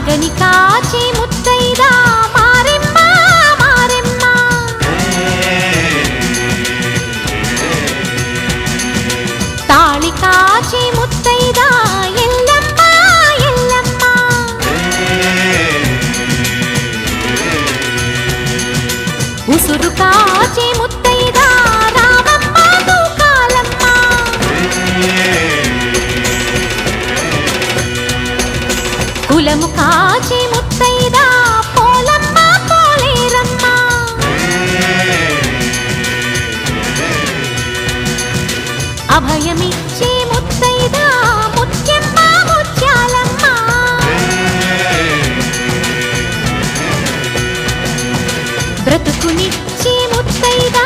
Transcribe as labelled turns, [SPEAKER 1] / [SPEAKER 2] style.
[SPEAKER 1] మగని కాచి ముత్తైదా మారెమ్మ మారెమ్మ తాళి కాచి ముత్తైదా ఎల్లమ్మ ఎల్లమ్మ ఉసురు కాచి ముత్తైదా రామమ్మ తూకాలమ్మ కులము కాచి ముత్తైదా పోలమ్మ పోలేరమ్మ అభయమిచ్చి ముత్తైదా ముత్యమ్మ ముత్యాలమ్మ బ్రతుకునిచ్చి ముత్తైదా